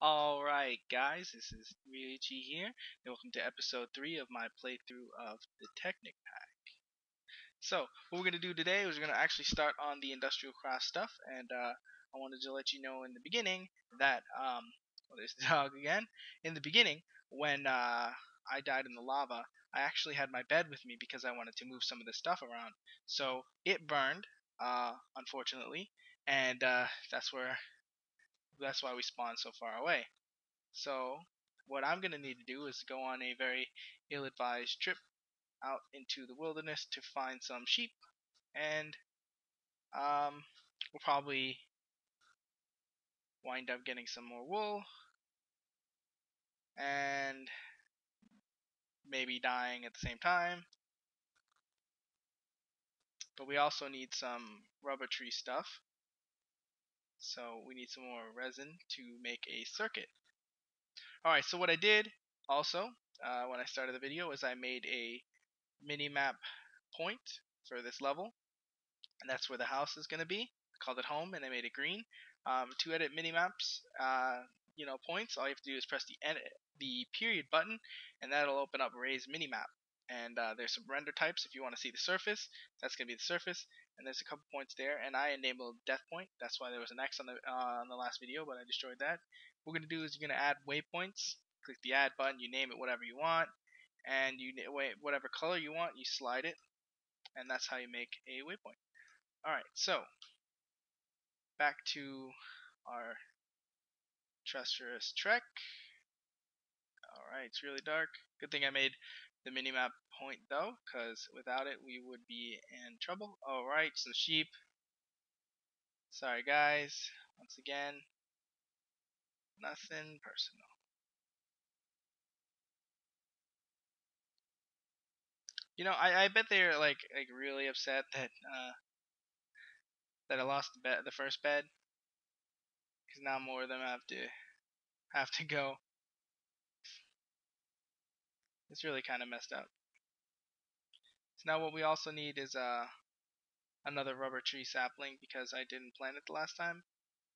Alright guys, this is Ryuichi here, and welcome to episode 3 of my playthrough of the Technic pack. So, what we're going to do today is we're going to actually start on the industrial craft stuff, and I wanted to let you know in the beginning that, well there's the dog again, in the beginning, when I died in the lava, I actually had my bed with me because I wanted to move some of the stuff around. So, it burned, unfortunately, and that's why we spawned so far away. So what I'm going to need to do is go on a very ill-advised trip out into the wilderness to find some sheep, and we'll probably wind up getting some more wool and maybe dying at the same time. But we also need some rubber tree stuff, so we need some more resin to make a circuit. Alright, so what I did also when I started the video is I made a mini map point for this level, and that's where the house is going to be. I called it home, and I made it green. To edit minimaps, points, all you have to do is press the period button, and that'll open up Ray's minimap. And there's some render types if you want to see the surface. That's going to be the surface, and there's a couple points there. And I enabled death point. That's why there was an X on the last video, but I destroyed that. What we're going to do is you're going to add waypoints. Click the add button. You name it whatever you want, and whatever color you want, you slide it, and that's how you make a waypoint. Alright, so back to our treacherous trek. Alright, it's really dark. Good thing I made the minimap point though, because without it we would be in trouble. Alright, some sheep. Sorry guys, once again, nothing personal. I bet they're like really upset that I lost the first bed, because now more of them have to go. It's really kind of messed up. So now what we also need is another rubber tree sapling, because I didn't plant it the last time,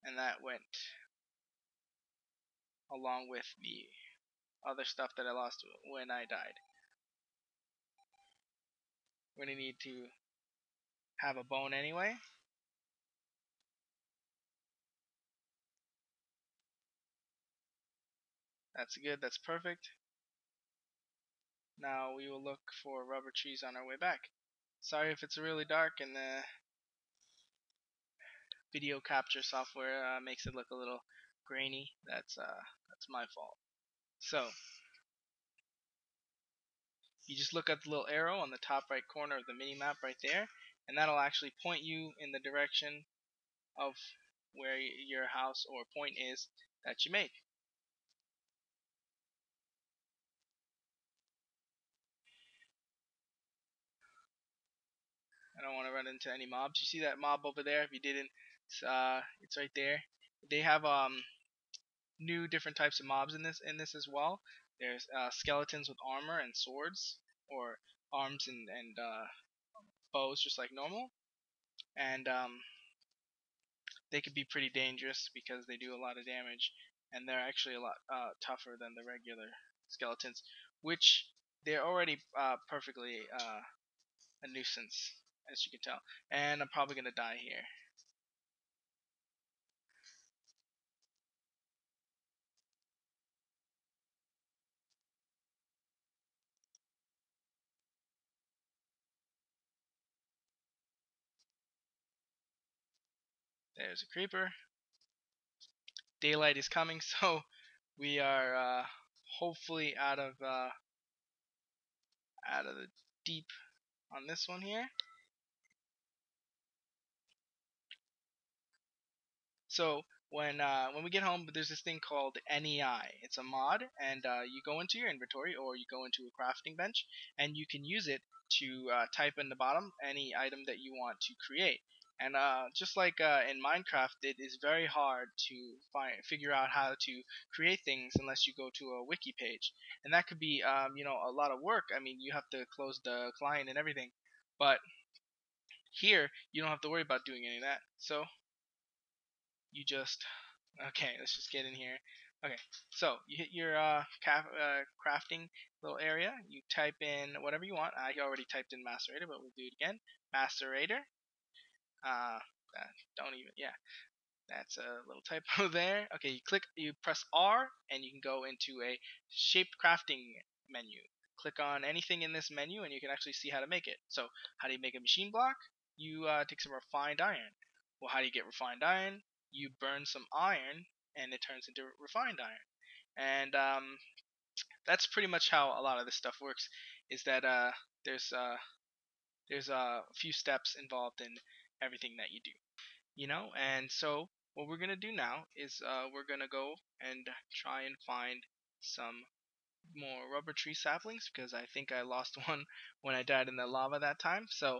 and that went along with the other stuff that I lost when I died. We're gonna need to have a bone anyway. That's good, that's perfect. Now we will look for rubber trees on our way back. Sorry if it's really dark and the video capture software makes it look a little grainy. That's my fault. So you just look at the little arrow on the top right corner of the mini map right there, and that'll actually point you in the direction of where your house or point is that you made. I don't want to run into any mobs. You see that mob over there? If you didn't, it's right there. They have new different types of mobs in this as well. There's skeletons with armor and swords, or arms and bows, just like normal. And they could be pretty dangerous because they do a lot of damage, and they're actually a lot tougher than the regular skeletons, which they're already perfectly a nuisance, as you can tell. And I'm probably gonna die here. There's a creeper. Daylight is coming, so we are hopefully out of the deep on this one here. So when we get home, there's this thing called NEI. It's a mod, and you go into your inventory or you go into a crafting bench, and you can use it to type in the bottom any item that you want to create. And just like in Minecraft, it is very hard to figure out how to create things unless you go to a wiki page, and that could be a lot of work. I mean, you have to close the client and everything, but here you don't have to worry about doing any of that. So you just, okay, let's just get in here. Okay, so you hit your crafting little area. You type in whatever you want. I already typed in macerator, but we'll do it again. Macerator. Uh, don't even. Yeah, that's a little typo there. Okay, you press R, and you can go into a shaped crafting menu. Click on anything in this menu, and you can actually see how to make it. So, how do you make a machine block? You take some refined iron. Well, how do you get refined iron? You burn some iron, and it turns into refined iron. And that's pretty much how a lot of this stuff works. Is that there's uh, there's a few steps involved in everything that you do, and so what we're gonna do now is we're gonna go and try and find some more rubber tree saplings because I think I lost one when I died in the lava that time. So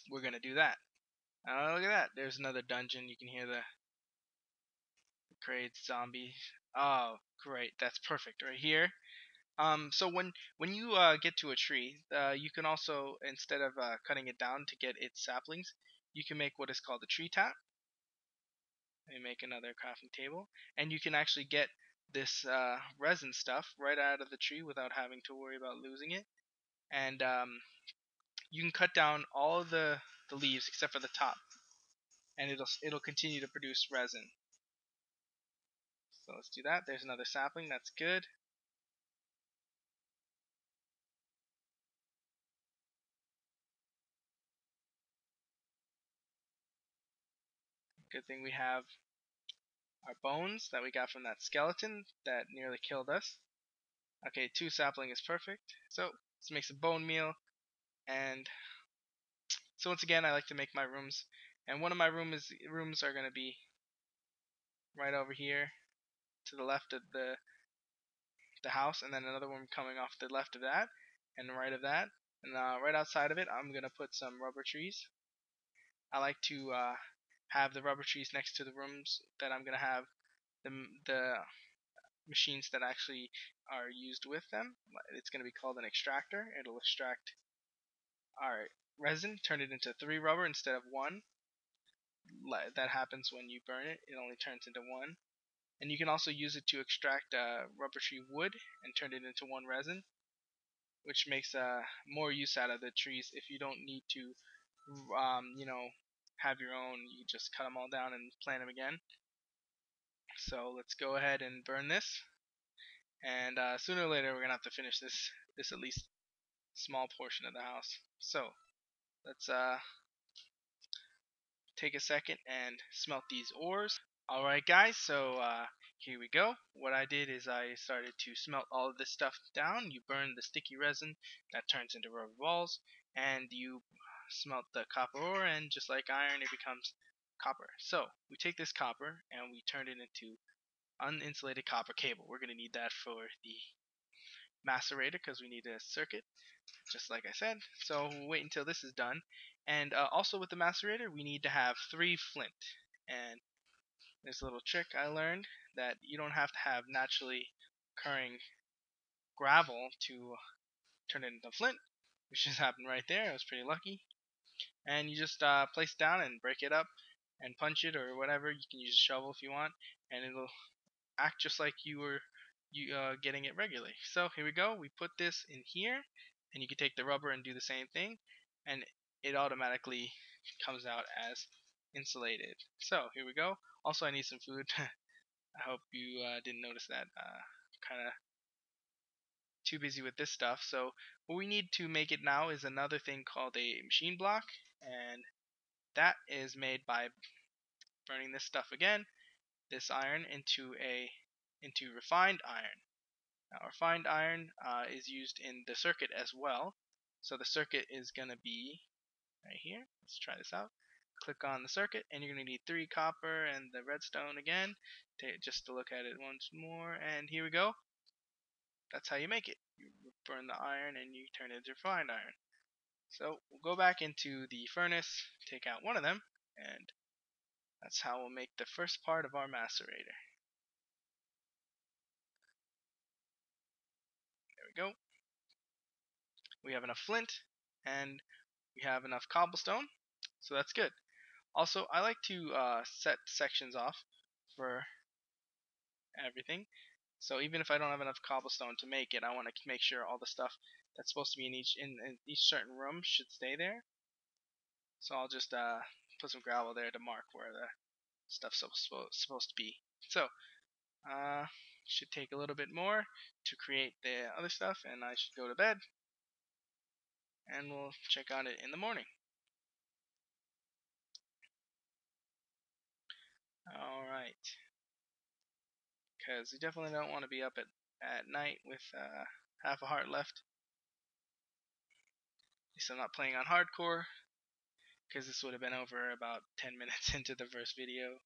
we're gonna do that. Look at that. There's another dungeon. You can hear the crate zombie. Oh, great. That's perfect right here. So when you get to a tree, you can also, instead of cutting it down to get its saplings, you can make what is called a tree tap. Let me make another crafting table, and you can actually get this resin stuff right out of the tree without having to worry about losing it. And you can cut down all of the leaves except for the top, and it'll continue to produce resin. So let's do that. There's another sapling. That's good. Good thing we have our bones that we got from that skeleton that nearly killed us. Okay, 2 sapling is perfect. So let's make some bone meal. And so once again, I like to make my rooms, and one of my rooms are gonna be right over here to the left of the house, and then another one coming off the left of that, and the right of that, and right outside of it, I'm gonna put some rubber trees. I like to have the rubber trees next to the rooms that I'm gonna have the machines that actually are used with them. It's going to be called an extractor. It'll extract our resin, turn it into 3 rubber instead of 1. That happens when you burn it. It only turns into 1. And you can also use it to extract rubber tree wood and turn it into 1 resin, which makes more use out of the trees. If you don't need to, have your own, you just cut them all down and plant them again. So let's go ahead and burn this. And sooner or later, we're gonna have to finish this at least small portion of the house. So let's take a second and smelt these ores. Alright guys, so here we go. What I did is I started to smelt all of this stuff down. You burn the sticky resin that turns into rubber balls, and you smelt the copper ore, and just like iron, it becomes copper. So we take this copper and we turn it into uninsulated copper cable. We're going to need that for the macerator because we need a circuit, just like I said. So we'll wait until this is done. And also with the macerator, we need to have 3 flint. And there's a little trick I learned that you don't have to have naturally occurring gravel to turn it into flint, which just happened right there. I was pretty lucky. And you just place it down and break it up and punch it or whatever. You can use a shovel if you want, and it'll act just like you were getting it regularly. So here we go. We put this in here, and you can take the rubber and do the same thing, and it automatically comes out as insulated. So here we go. Also, I need some food. I hope you didn't notice that. Kind of too busy with this stuff. So what we need to make it now is another thing called a machine block, and that is made by burning this stuff again, this iron into refined iron. Now, refined iron is used in the circuit as well. So the circuit is going to be right here. Let's try this out. Click on the circuit, and you're going to need 3 copper and the redstone again, just to look at it once more. And here we go. That's how you make it. You burn the iron and you turn it into refined iron. So we'll go back into the furnace, take out one of them, and that's how we'll make the first part of our macerator. There we go. We have enough flint, and we have enough cobblestone, so that's good. Also, I like to set sections off for everything. So even if I don't have enough cobblestone to make it, I want to make sure all the stuff that's supposed to be in each certain room should stay there. So I'll just put some gravel there to mark where the stuff's supposed to be. So should take a little bit more to create the other stuff, and I should go to bed, and we'll check on it in the morning. Alright, because you definitely don't want to be up at night with half a heart left. At least I'm not playing on hardcore, because this would have been over about 10 minutes into the first video.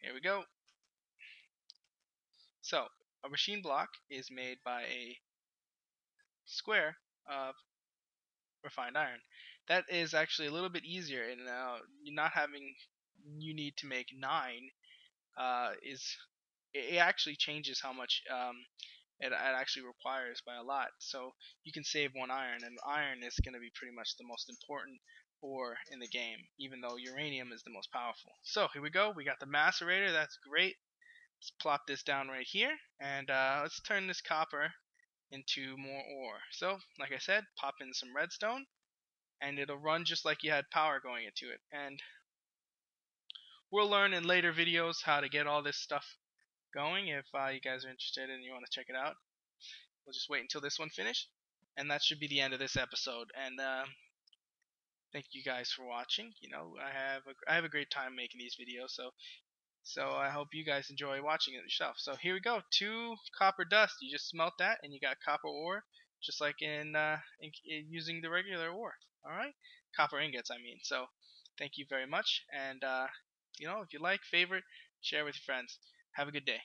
Here we go. So, a machine block is made by a square of refined iron. That is actually a little bit easier, and not having you need to make 9 it actually changes how much it actually requires by a lot. So you can save 1 iron, and iron is going to be pretty much the most important ore in the game, even though uranium is the most powerful. So here we go. We got the macerator. That's great. Let's plop this down right here, and let's turn this copper into more ore. So like I said, pop in some redstone, and it'll run just like you had power going into it. And we'll learn in later videos how to get all this stuff going. If you guys are interested and you want to check it out, we'll just wait until this one finished, and that should be the end of this episode. And thank you guys for watching. I have a great time making these videos, so I hope you guys enjoy watching it yourself. So here we go. 2 copper dust. You just smelt that, and you got copper ore, just like in using the regular ore. All right, copper ingots, I mean. So thank you very much, and if you like, favorite, share with your friends. Have a good day.